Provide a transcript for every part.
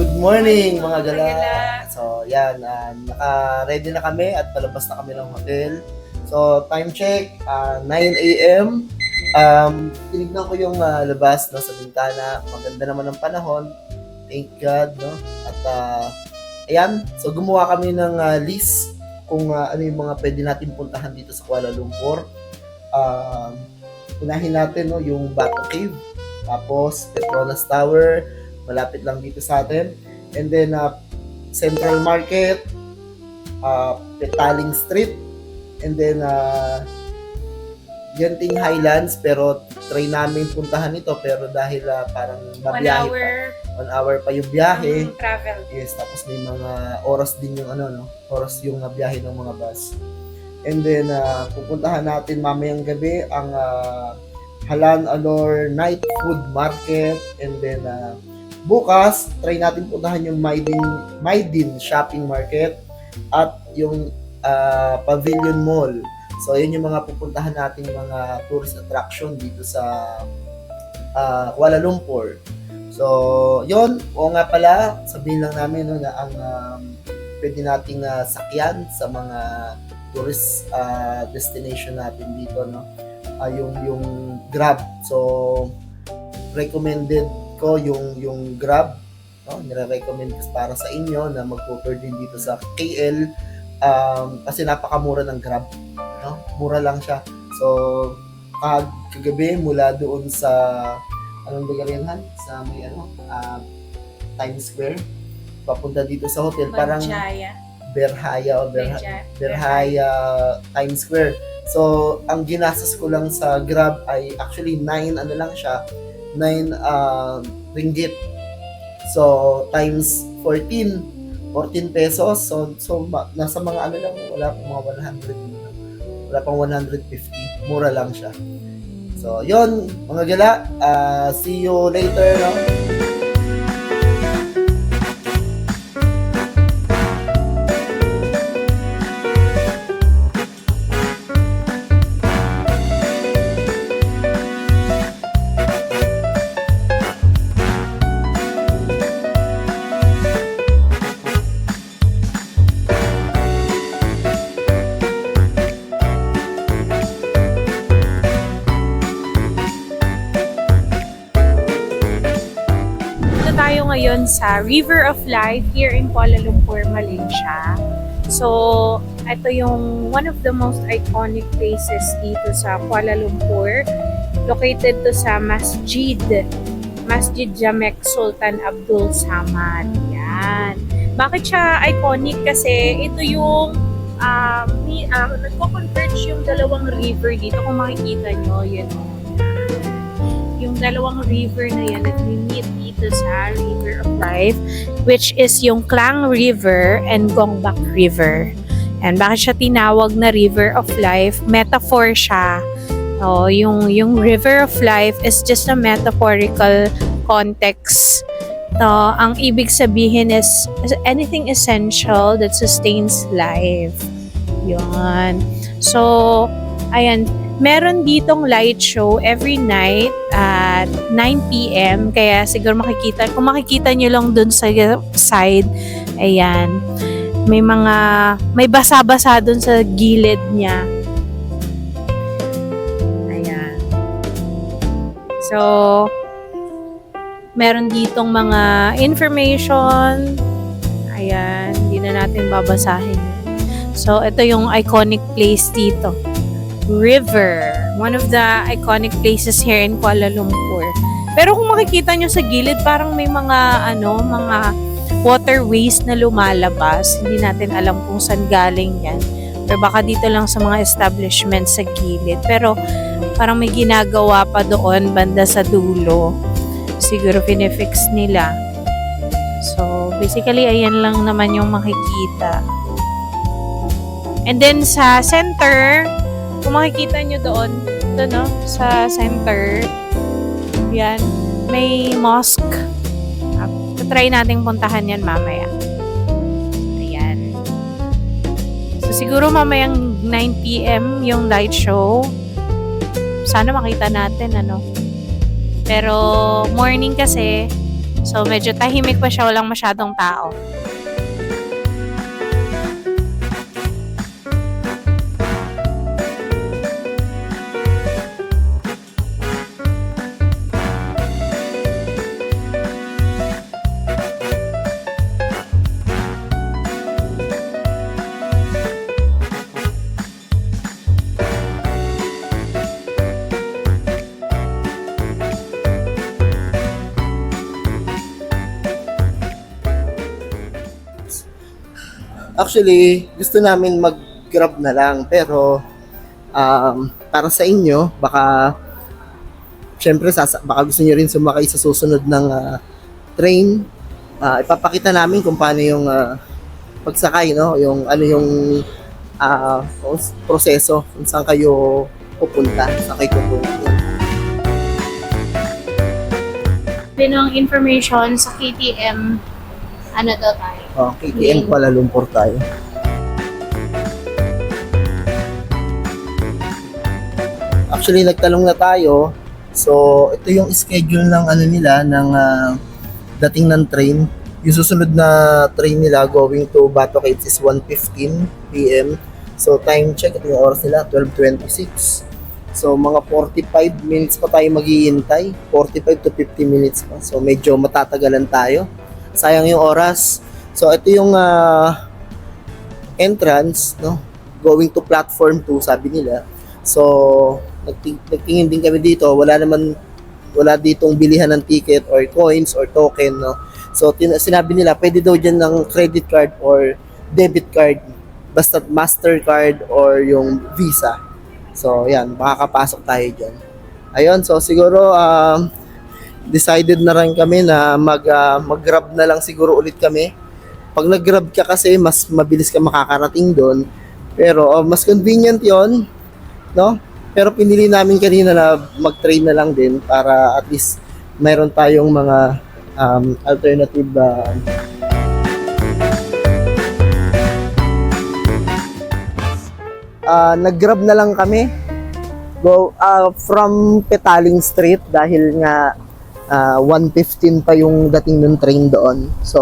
Good morning mga gala. Gala. So yan, naka-ready na kami at palabas na kami ng hotel. So time check, 9 a.m. Tinignan ko yung labas no, sa bintana. Maganda naman ang panahon. Thank God, no? At ayan, so gumawa kami ng list kung ano yung mga pwede natin puntahan dito sa Kuala Lumpur. Unahin natin no, yung Bato Cave, tapos Petronas Tower, malapit lang dito sa atin. And then, Central Market, Petaling Street, and then, Genting Highlands, pero try namin puntahan ito, pero dahil parang 1 mabiyahe hour pa. 1 hour pa yung biyahe. travel. Yes, tapos may mga oras din yung oras yung biyahe ng mga bus. And then, pupuntahan natin mamayang gabi ang Halan Alor Night Food Market. And then, bukas, try natin puntahan yung Maydin Shopping Market at yung Pavilion Mall. So, yun yung mga pupuntahan nating mga tourist attraction dito sa Kuala Lumpur. So, yun. O nga pala, sabihin lang namin no, na ang pwede nating sakyan sa mga tourist destination natin dito, no? Yung Grab. So, recommended ko yung Grab, no? Nire-recommend ko para sa inyo na mag-tour din dito sa KL kasi napakamura ng Grab, no? Mura lang siya. So, kagabi mula doon sa anong lugar yan, Han? Sa may Times Square papunta dito sa hotel, parang Manjaya. Berhaya Times Square. So, ang ginastos ko lang sa Grab ay actually 9 ringgit. So, times 14 pesos. So nasa mga lang, wala pang mga 100, wala pang 150. Mura lang siya. So, yon mga gala. See you later, no? Tayo ngayon sa River of Life here in Kuala Lumpur, Malaysia. So, ito yung one of the most iconic places dito sa Kuala Lumpur. Located to sa Masjid Jamek Sultan Abdul Samad. Yan. Bakit siya iconic? Kasi ito yung nagko-converge yung dalawang river dito. Kung makikita nyo, yun. Yung dalawang river na yan nag-meet dito sa River of Life, which is yung Klang River and Gongbak River. And bakit siya tinawag na River of Life? Metaphor siya. Yung River of Life is just a metaphorical context. Ang ibig sabihin is anything essential that sustains life. Yun. So, ayan. Meron ditong light show every night at 9 p.m. Kaya siguro kung makikita nyo lang dun sa side, ayan, may basa-basa dun sa gilid niya. Ayan. So, meron ditong mga information. Ayan, hindi na natin babasahin. So, ito yung iconic place dito. River, one of the iconic places here in Kuala Lumpur. Pero kung makikita nyo sa gilid, parang may mga waterways na lumalabas. Hindi natin alam kung saan galing yan. Or baka dito lang sa mga establishments sa gilid. Pero parang may ginagawa pa doon banda sa dulo. Siguro pinifix nila. So, basically, ayan lang naman yung makikita. And then sa center, kung makikita nyo doon, sa center, yan, may mosque. Try nating puntahan yan mamaya. Ayan. So, siguro mamayang 9 p.m. yung light show. Sana makita natin, Pero, morning kasi, So, medyo tahimik pa siya, walang masyadong tao. Actually, gusto namin mag-grab na lang, pero para sa inyo, baka syempre baka gusto niyo rin sumakay sa susunod ng train. Ipapakita namin kung paano yung pagsakay, no? Yung ano yung proseso kung saan kayo pupunta, saan kayo pupunta. Pinong information sa KTM, ano daw tayo? KTM Kuala Lumpur tayo. Actually, nagtalong na tayo. So, ito yung schedule ng ano nila, ng dating ng train. Yung susunod na train nila going to Bato Caves is 1:15 p.m. So, time check, ito yung oras nila, 12:26. So, mga 45 minutes pa tayo maghihintay. 45 to 50 minutes pa. So, medyo matatagalan tayo. Sayang yung oras. So, ito yung entrance, no? Going to platform 2, sabi nila. So, nagtingin din kami dito. Wala ditong bilihan ng ticket or coins or token, no? So, sinabi nila, pwede daw dyan ng credit card or debit card. Basta Mastercard or yung Visa. So, yan. Makakapasok tayo dyan. Ayun, so siguro, decided na rin kami na mag-grab na lang siguro ulit kami. Pag nag-grab ka kasi, mas mabilis ka makakarating doon. Pero mas convenient yon, no? Pero pinili namin kanina na mag-train na lang din para at least mayroon tayong mga alternative. Nag-grab na lang kami. From Petaling Street dahil nga 1:15 pa yung dating ng train doon. So,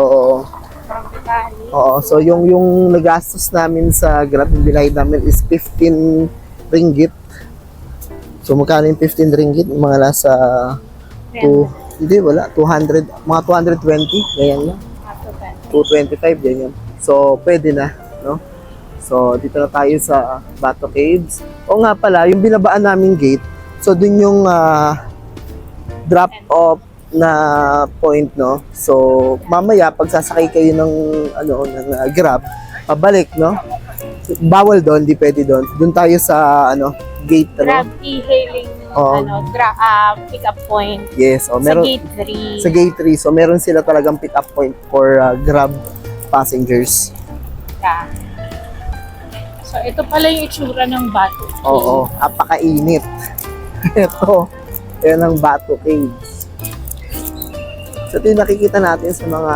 oo, so yung nagastos namin sa Grab, yung binayad namin is 15 ringgit. So, magkano yung 15 ringgit? Mga nasa hindi, wala. 200, mga 220, ganyan lang. 225, ganyan. So, pwede na, no? So, dito na tayo sa Bato Caves. O nga pala, yung binabaan naming gate, so dun yung drop off na point, no? So, mamaya pag sasakay kayo ng Grab, pabalik, no? Bawal doon, di pwede doon. Doon tayo sa gate, Grab e-hailing, pick up point. Yes, meron Sa gate 3. sa gate 3. So, meron sila talagang pick up point for Grab passengers. Yeah. So, ito pala yung itsura ng Bato Cave. Oo, apakainit. Ito, yan ang Bato Caves. So, ito yung nakikita natin sa mga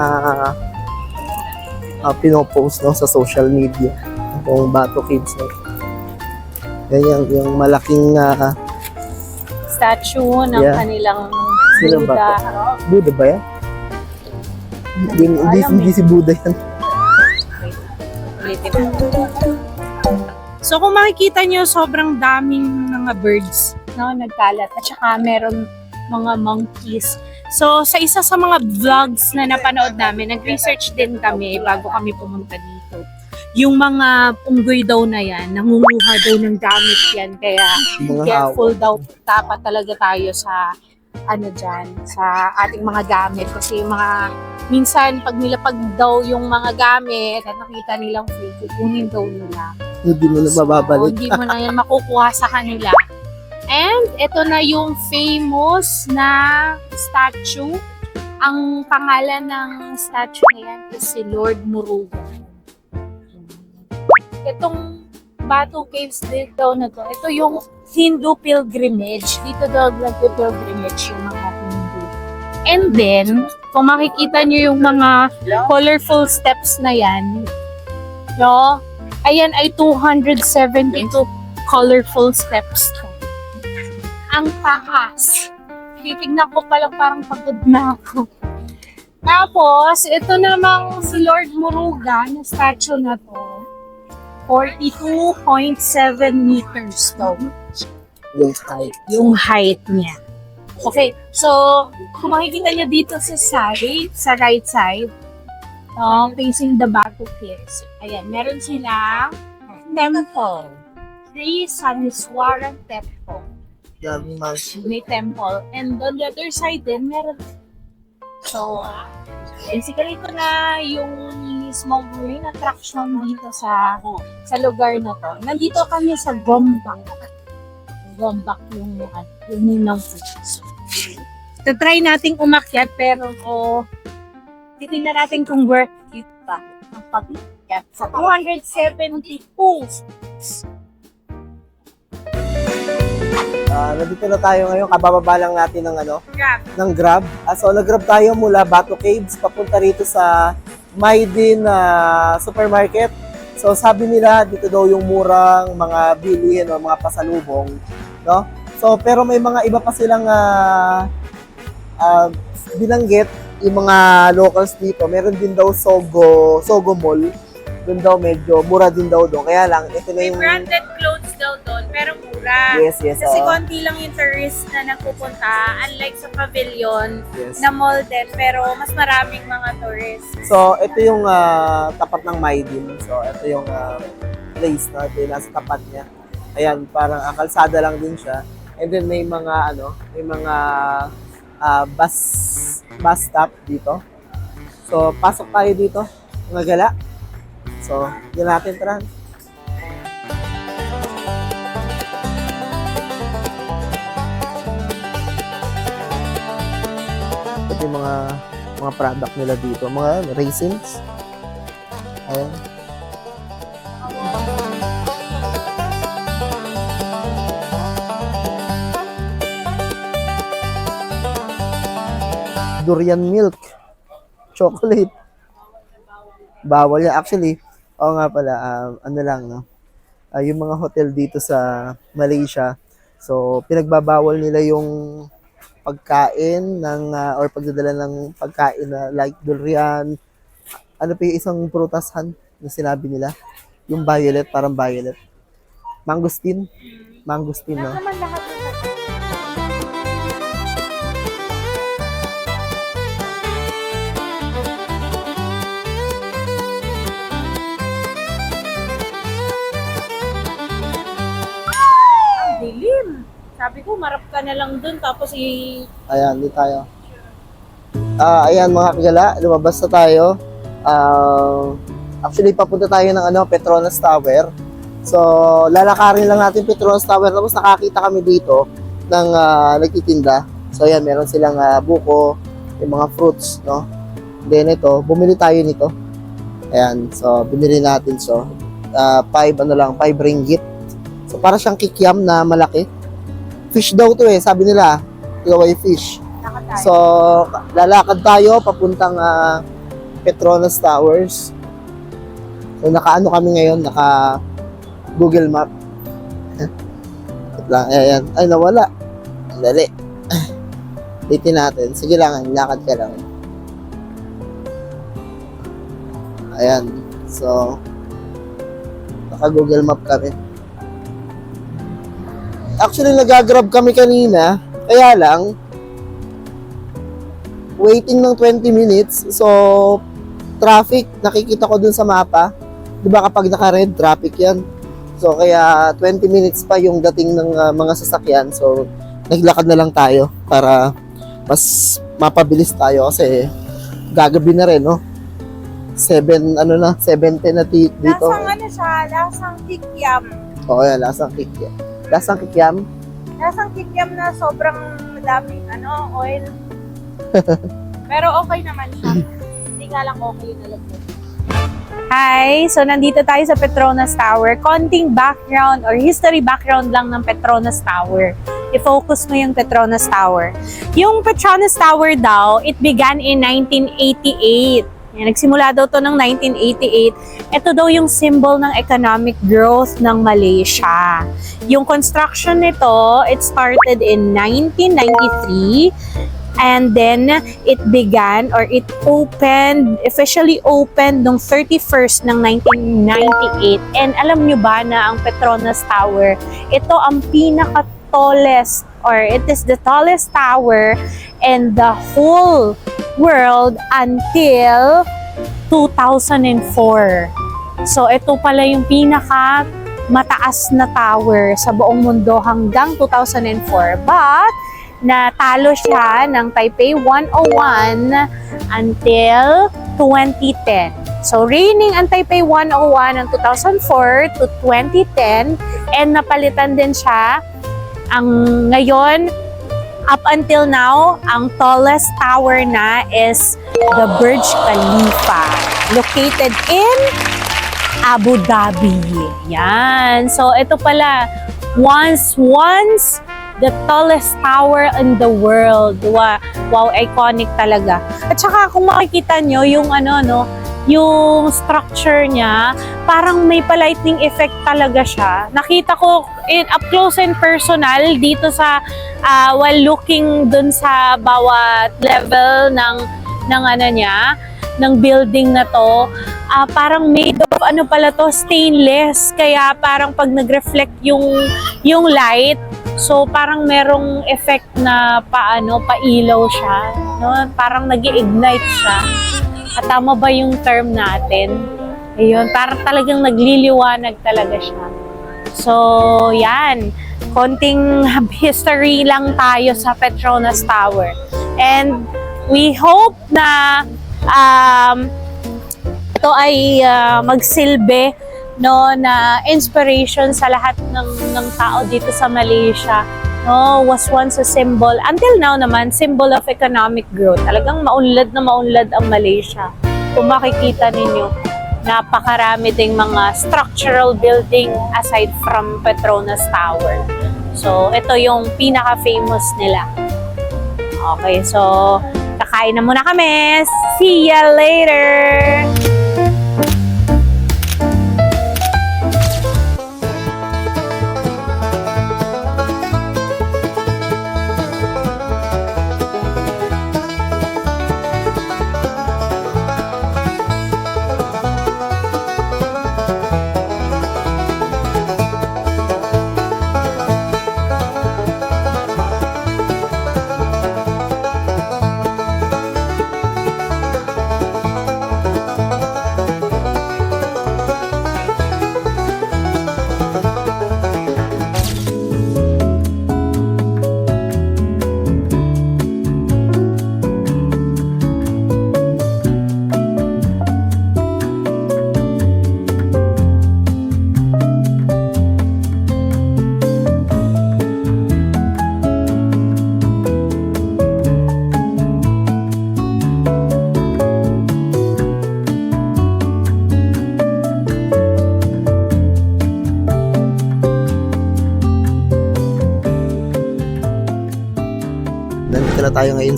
pinopost, no, sa social media. Itong Bato Caves, no. Yan yung malaking statue ng kanilang Sino ba Buddha. to? Buddha ba yan? Hindi si Buddha yan. So kung makikita nyo, sobrang daming mga birds, no, nagkalat. At saka meron mga monkeys. So sa isa sa mga vlogs na napanood namin, nag-research din kami bago kami pumunta dito. Yung mga unggoy daw na yan, nangunguha daw ng gamit yan. Kaya Mga careful daw dapat talaga tayo sa dyan, sa ating mga gamit. Kasi minsan pag nilapag daw yung mga gamit at nakita nilang fake, kunin daw nila. Hindi mo na mababalik. So, hindi mo na yan makukuha sa kanila. And ito na yung famous na statue. Ang pangalan ng statue na yan is si Lord Murugan. Itong Bato Caves dito na to, ito yung Hindu pilgrimage. Dito daw nagpe-pilgrimage yung mga Hindu. And then, kung makikita nyo yung mga colorful steps na yan, no? Ayan ay 272 colorful steps. Ang taas. Titignan ko palang parang pagod na ako. Tapos, ito namang si Lord Moruga na statue na to. 42.7 meters to. Yung height niya. Okay, so kung makikita niyo dito sa side, sa right side, facing the battlefields. Ayan, meron silang temple. Sri Saniswaran Temple. May temple. And on the other side din, meron. So, basically ito na yung mismong main attraction dito sa lugar na to. Nandito kami sa Gombak. Gombak yung ninang foods. So, try nating umakyat pero titignan natin kung worth it pa ang pag-akyat sa 272. Nandito na tayo ngayon, kabababa lang natin ng Grab. ng Grab. So nag-Grab tayo mula Bato Caves papunta rito sa Maydin Supermarket. So sabi nila dito daw yung murang mga bilihin o mga pasalubong, no? So pero may mga iba pa silang binanggit yung mga locals dito. Meron din daw Sogo Mall. Doon daw medyo mura din daw doon. Kaya lang ito na May yung branded clothes daw doon, pero mura. Yes, Kasi oo. konti lang yung tourist na nagpupunta, unlike sa pavilion Yes. na mall din, pero mas maraming mga tourists. So, ito yung tapat ng Maydin. So, ito yung place na ito yung nasa tapat niya. Ayan, parang kalsada lang din siya. And then may mga bus stop dito. So, pasok tayo dito, mga gala. So, yun natin, tara. Ito yung mga product nila dito, mga raisins. Ayan. Durian milk, chocolate. Bawal yan. Actually, oo nga pala, ano lang, no? Yung mga hotel dito sa Malaysia, so pinagbabawal nila yung pagkain ng or pagdadala ng pagkain na like durian. Ano pa yung isang prutasan na sinabi nila? Yung violet, parang violet. Mangosteen. Mangosteen, no? Naman lahat ng dilim. Sabi ko, marap ka na lang dun, tapos Ayan, di tayo. Ayan mga kagala, lumabas na tayo. Actually, papunta tayo ng Petronas Tower. So, lalakarin lang natin Petronas Tower. Tapos nakakita kami dito ng nagtitinda. So, ayan, meron silang buko, yung mga fruits, no? Then ito, bumili tayo nito. Ayan, so, binili natin. So, 5 ringgit. So, para siyang kikiam na malaki. Fish daw to sabi nila. Kilaway fish. nakatayo. So, lalakad tayo papuntang Petronas Towers. So, naka-ano kami ngayon? Naka Google Map. Wait lang, ayan. Ay, nawala. Ang dali. Litin natin. Sige lang, lakad ka lang. Ayan. So, naka Google Map kami. Actually, nag-grab kami kanina. Kaya lang, waiting ng 20 minutes. So, traffic, nakikita ko dun sa mapa. Di ba kapag naka-red, traffic yan. So, kaya 20 minutes pa yung dating ng mga sasakyan. So, naglakad na lang tayo para mas mapabilis tayo kasi gagabi na rin, no? 7:10 na dito. Lasang siya, lasang kikiam. Oo, yan, lasang kikiam. Lasang kikiam? Lasang kikiam na sobrang daming oil. Pero okay naman siya. Hindi nga lang okay yung nalagyan. Hi! So, nandito tayo sa Petronas Tower. Konting background or history background lang ng Petronas Tower. I-focus mo yung Petronas Tower. Yung Petronas Tower daw, it began in 1988. Yan, nagsimula daw to ng 1988. Ito daw yung symbol ng economic growth ng Malaysia. Yung construction nito, it started in 1993. And then, it began or it officially opened noong 31st ng 1998. And alam nyo ba na ang Petronas Tower, ito ang pinaka-tallest or it is the tallest tower in the whole world until 2004. So, ito pala yung pinaka mataas na tower sa buong mundo hanggang 2004. But, natalo siya ng Taipei 101 until 2010. So, reigning ang Taipei 101 ng 2004 to 2010 and napalitan din siya ang ngayon, up until now, ang tallest tower na is the Burj Khalifa, located in Abu Dhabi. Yan. So, ito pala, once the tallest tower in the world. Wow, iconic talaga. At saka kung makikita nyo, yung yung structure niya, parang may pa-lightning effect talaga siya. Nakita ko up close and personal dito sa while looking dun sa bawat level ng building na to. Parang made of pala to, stainless. Kaya parang pag nag-reflect yung light, so parang merong effect na pailaw siya, no? Parang nag-ignite siya. At tama ba yung term natin? Ayun, parang talagang nagliliwanag talaga siya. So, yan. Konting history lang tayo sa Petronas Tower. And we hope na ito ay magsilbi na inspiration sa lahat ng tao dito sa Malaysia. Was once a symbol, until now naman, symbol of economic growth. Talagang maunlad na maunlad ang Malaysia. Kung makikita ninyo, napakarami ding mga structural building aside from Petronas Tower. So, ito yung pinaka-famous nila. Okay, so, kakain na muna kami. See ya later! Nandito na tayo ngayon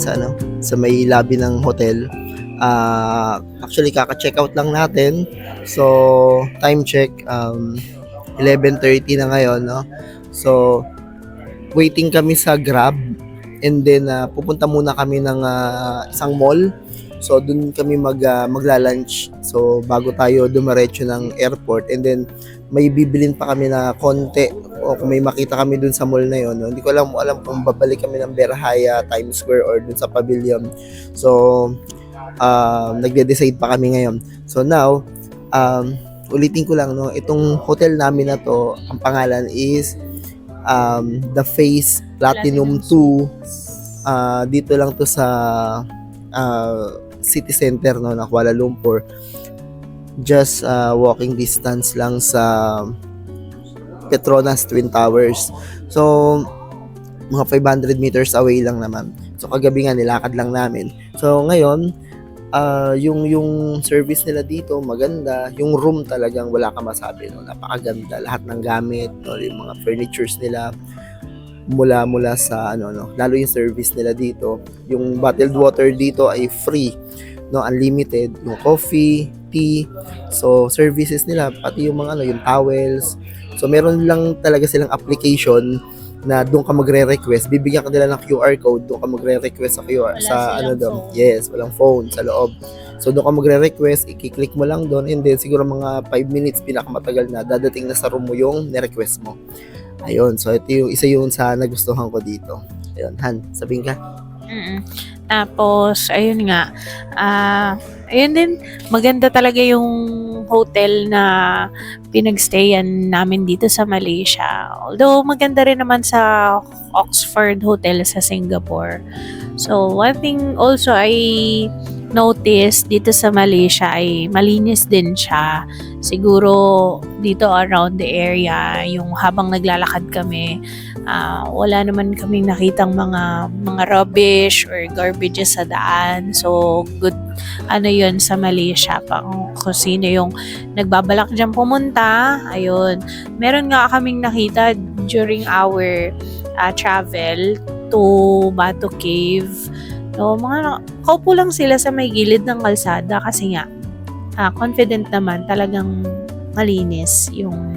sa may lobby ng hotel. Actually kaka-check out lang natin. So, time check 11:30 na ngayon, no. So, waiting kami sa Grab and then pupunta muna kami ng isang mall. So, dun kami magla-lunch. So, bago tayo dumiretso ng airport and then may bibilin pa kami na konti o kung may makita kami dun sa mall na yon, no? Hindi ko alam kung babalik kami ng Berhaya, Times Square or dun sa Pavilion. So nagde-decide pa kami ngayon. So now ulitin ko lang, no, itong hotel namin na to, ang pangalan is The Face Platinum 2. Dito lang to sa city center, no, na Kuala Lumpur. Just walking distance lang sa Petronas Twin Towers. So, mga 500 meters away lang naman. So, kagabi nga nilakad lang namin. So, ngayon, yung service nila dito maganda. Yung room talagang wala ka masabi, no? Napakaganda. Lahat ng gamit, no? Yung mga furnitures nila mula sa lalo yung service nila dito. Yung bottled water dito ay free, no, unlimited. Yung coffee, tea, so services nila pati yung mga yung towels. So meron lang talaga silang application na doon ka magre-request, bibigyan ka nila ng QR code, doon ka magre-request sa QR, Wala sa ano silang doon. phone. Yes, walang phone sa loob. So doon ka magre-request, i-click mo lang doon, and then siguro mga 5 minutes, pinakamatagal na, dadating na sa room mo yung ni-request mo. Ayun, so ito yung isa yung sa nagustuhan ko dito. Ayun, Han, sabihin ka. Tapos, ayun nga, ayun din, maganda talaga yung hotel na pinagstayan namin dito sa Malaysia. Although, maganda rin naman sa Oxford Hotel sa Singapore. So, one thing also I noticed dito sa Malaysia ay malinis din siya. Siguro dito around the area, yung habang naglalakad kami, wala naman kaming nakitang mga rubbish or garbages sa daan. So, good ano yun sa Malaysia. Kung sino yung nagbabalak dyan pumunta, ayun. Meron nga kaming nakita during our travel to Batu Cave. No, mga kaupo lang sila sa may gilid ng kalsada kasi nga confident naman talagang malinis yung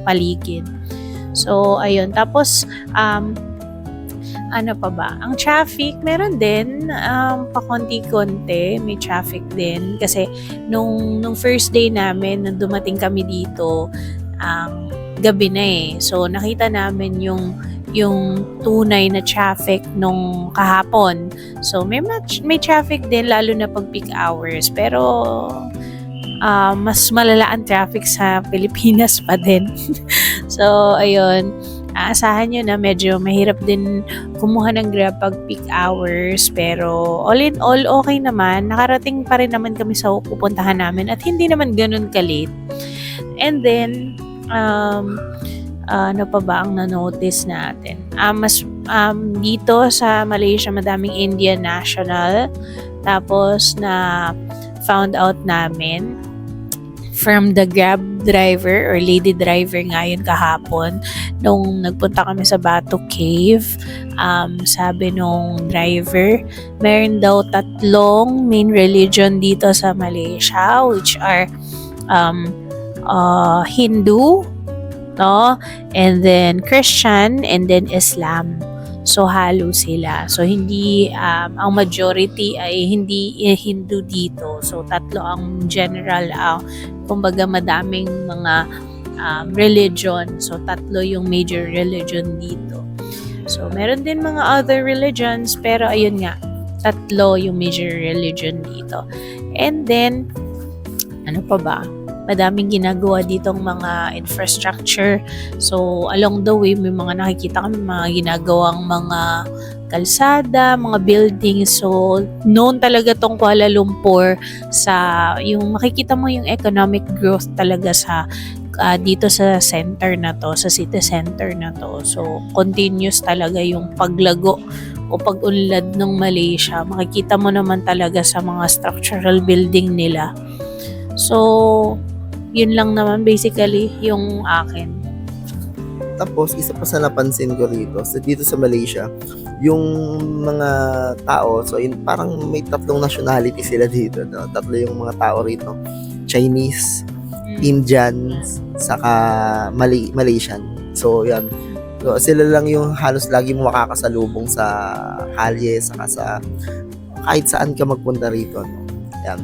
paligid. So ayun, tapos ano pa ba? Ang traffic meron din pakonti-konti, may traffic din kasi nung first day namin nung dumating kami dito, gabi na eh. So nakita namin yung tunay na traffic nung kahapon. So may traffic din lalo na pag peak hours, pero mas malala ang traffic sa Pilipinas pa din. So ayun, aasahan nyo na medyo mahirap din kumuha ng Grab pag peak hours, pero all in all okay naman, nakarating pa rin naman kami sa pupuntahan namin at hindi naman ganun ka-late. And then ano pa ba ang na-notice natin? Dito sa Malaysia, madaming Indian national. Tapos na found out namin from the Grab driver or lady driver ngayon kahapon nung nagpunta kami sa Batu Cave. Sabi nung driver, meron daw 3 main religion dito sa Malaysia, which are Hindu, no? And then Christian, and then Islam. So halo sila. So hindi ang majority ay hindi Hindu dito. So 3 ang general, kumbaga madaming mga religion. So 3 yung major religion dito. So meron din mga other religions, pero ayun nga, 3 yung major religion dito. And then ano pa ba? Madaming ginagawa ditong mga infrastructure. So, along the way, may mga nakikita kami, mga ginagawang mga kalsada, mga buildings. So, known talaga tong Kuala Lumpur sa, yung makikita mo yung economic growth talaga sa dito sa center na to, sa city center na to. So, continuous talaga yung paglago o pag-unlad ng Malaysia. Makikita mo naman talaga sa mga structural building nila. So, yun lang naman basically yung akin. Tapos, isa pa sa napansin ko rito, dito sa Malaysia, yung mga tao, so parang may 3 nationality sila dito, no? 3 yung mga tao rito. Chinese, Indians, saka Malaysian. So, yan. So, sila lang yung halos lagi mo makakasalubong sa kalye, saka sa kahit saan ka magpunta rito, no? Yan.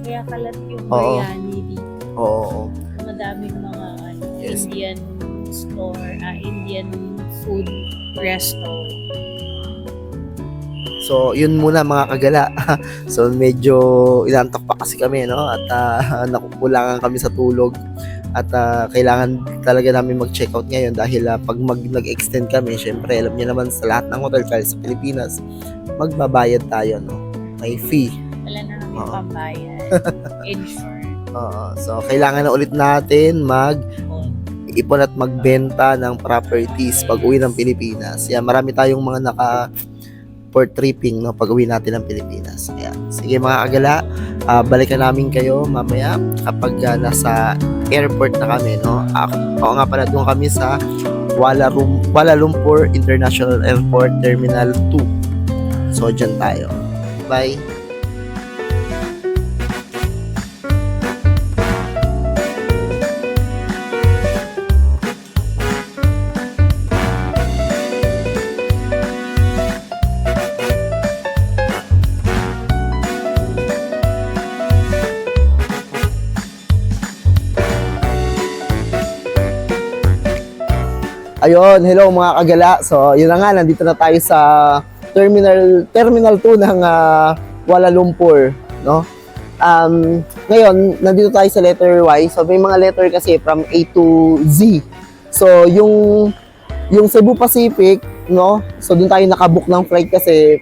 Kaya kalat yung Oo. biryani dito. Oo. Madaming mga Yes. Indian store, Indian food resto. So, yun muna mga kagala. So, medyo inantok pa kasi kami, no? At nakukulangan kami sa tulog. At kailangan talaga namin mag-check out ngayon dahil pag nag-extend kami, syempre, alam niyo naman sa lahat ng hotel kahit sa Pilipinas, magbabayad tayo, no? May fee. Wala na kami Oo. pambayad. In short. So, kailangan na ulit natin ipon at magbenta ng properties pag uwi ng Pilipinas. Yan, marami tayong mga port tripping, no, pag uwi natin ng Pilipinas. Ayan. Sige mga kagala, balikan namin kayo mamaya kapag nasa airport na kami, no. Ako nga pala, doon kami sa Kuala Lumpur International Airport Terminal 2. So, dyan tayo. Bye! Ayun, hello mga kagala. So, yun na nga, nandito na tayo sa Terminal 2 ng Kuala Lumpur, no? Ngayon, nandito tayo sa letter Y. So, may mga letter kasi from A to Z. So, yung Cebu Pacific, no? So, doon tayo nakabook ng flight kasi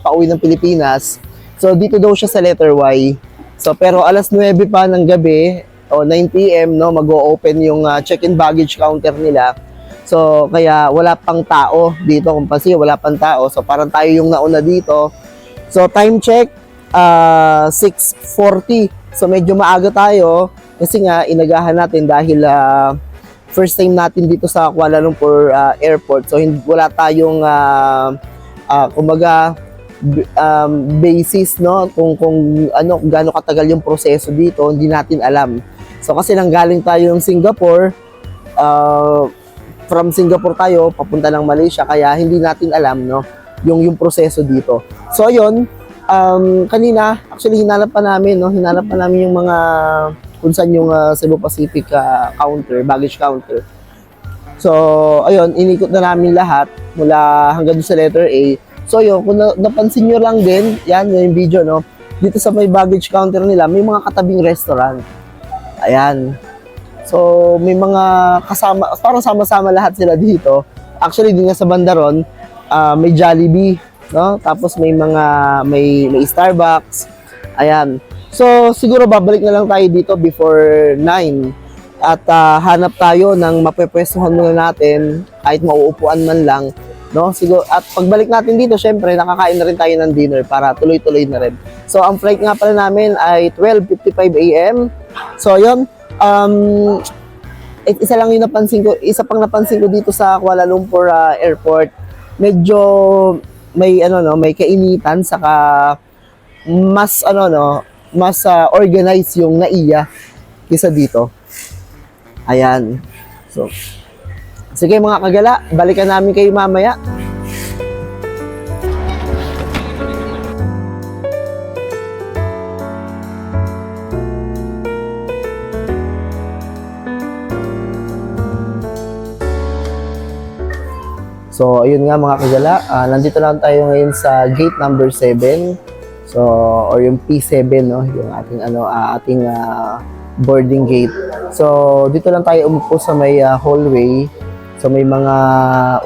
pauwi ng Pilipinas. So, dito daw siya sa letter Y. So, pero alas 9 pa ng gabi, o 9 p.m., no, mag-o-open yung check-in baggage counter nila. So, kaya wala pang tao dito. Kasi wala pang tao. So, parang tayo yung nauna dito. So, time check, 6:40. So, medyo maaga tayo. Kasi nga, inagahan natin dahil first time natin dito sa Kuala Lumpur Airport. So, wala tayong, kumbaga, basis, no? Kung gaano katagal yung proseso dito, hindi natin alam. So, kasi nanggaling tayo ng Singapore, from Singapore tayo papunta ng Malaysia, kaya hindi natin alam, no, yung proseso dito. So ayun, kanina actually hinanap pa namin yung mga kung saan yung Cebu Pacific baggage counter. So ayun, inikot na namin lahat mula hanggang sa letter A. So ayun, kung napansin nyo lang din, yan yung video, no, dito sa may baggage counter nila may mga katabing restaurant. Ayan. So, may mga kasama, parang sama-sama lahat sila dito. Actually, din nga sa Bandaron, may Jollibee, no? Tapos may Starbucks. Ayan. So, siguro babalik na lang tayo dito before 9. At hanap tayo ng mapepwestuhan muna natin, kahit mauupuan man lang, no? Siguro, at pagbalik natin dito, syempre, nakakain na rin tayo ng dinner para tuloy-tuloy na rin. So, ang flight nga pala namin ay 12:55 a.m. So, yun. Isa pang napansin ko dito sa Kuala Lumpur Airport. Medyo may kainitan, saka mas organized yung NAIA kaysa dito. Ayan. So, sige mga kagala, balikan namin kayo mamaya. So, ayun nga mga kagala, nandito lang tayo ngayon sa gate number 7. So, or yung P7, no, yung ating boarding gate. So, dito lang tayo umupo sa may hallway. So, may mga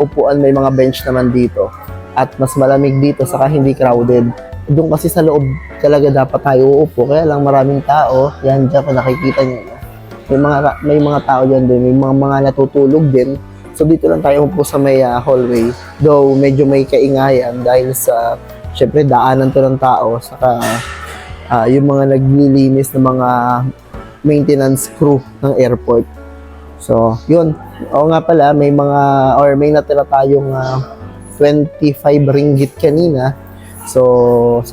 upuan, may mga bench naman dito. At mas malamig dito, saka hindi crowded. Doon kasi sa loob talaga dapat tayo uupo, kaya lang maraming tao. Yan, dyan kung nakikita nyo. May mga tao dyan din, may mga natutulog din. So, dito lang tayo po sa may hallway. Though, medyo may kaingayan dahil sa, syempre, daanan to ng tao. Saka, yung mga naglilinis ng mga maintenance crew ng airport. So, yun. Oo nga pala, may natira tayong 25 ringgit kanina. So,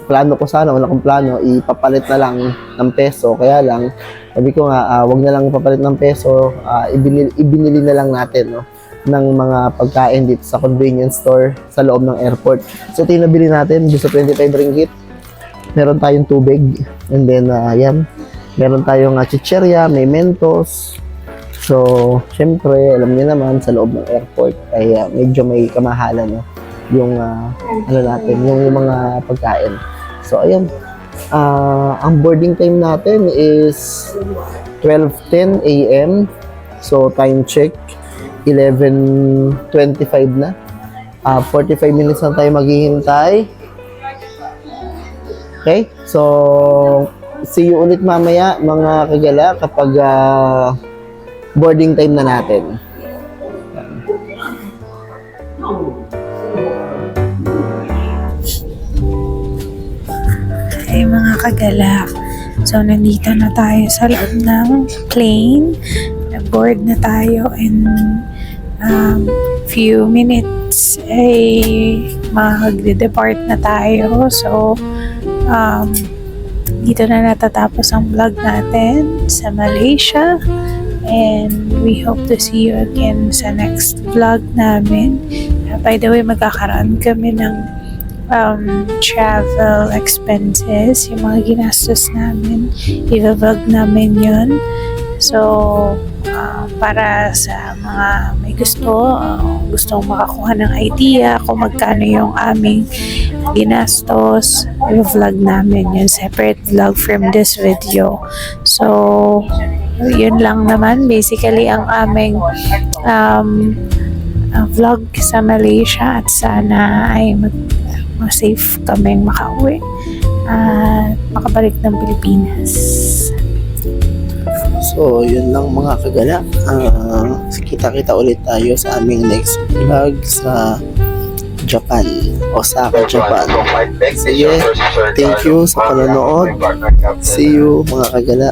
plano ko sana, wala kong plano, ipapalit na lang ng peso. Kaya lang, sabi ko nga, wag na lang ipapalit ng peso, ibinili na lang natin, no, ng mga pagkain dito sa convenience store sa loob ng airport. So, ito yung nabili natin, dito sa 25 ringgit. Meron tayong tubig, and then, yan, meron tayong chicherya, may Mentos. So, syempre, alam niyo naman, sa loob ng airport, ay medyo may kamahalan, no, yung, yung mga pagkain. So, ayun. Ang boarding time natin is 12:10 a.m. So, time check, 11:25 na. 45 minutes na tayo maghihintay. Okay? So, see you ulit mamaya, mga kagala, kapag boarding time na natin. Ay mga kagala, so nandito na tayo sa loob ng plane. Nag-board na tayo in few minutes ay mag-depart na tayo. So, dito na natatapos ang vlog natin sa Malaysia. And we hope to see you again sa next vlog namin. By the way, magkakaroon kami ng travel expenses, yung mga ginastos namin, i-vlog namin yun. So, para sa mga may gustong makakuha ng idea kung magkano yung aming ginastos, yung vlog namin, yung separate vlog from this video. So, yun lang naman basically ang aming vlog sa Malaysia, at sana ay safe kaming makauwi at makabalik ng Pilipinas. So, yun lang mga kagala. Kita-kita ulit tayo sa aming next vlog sa Japan, Osaka, Japan. Sige, thank you sa panonood. See you mga kagala.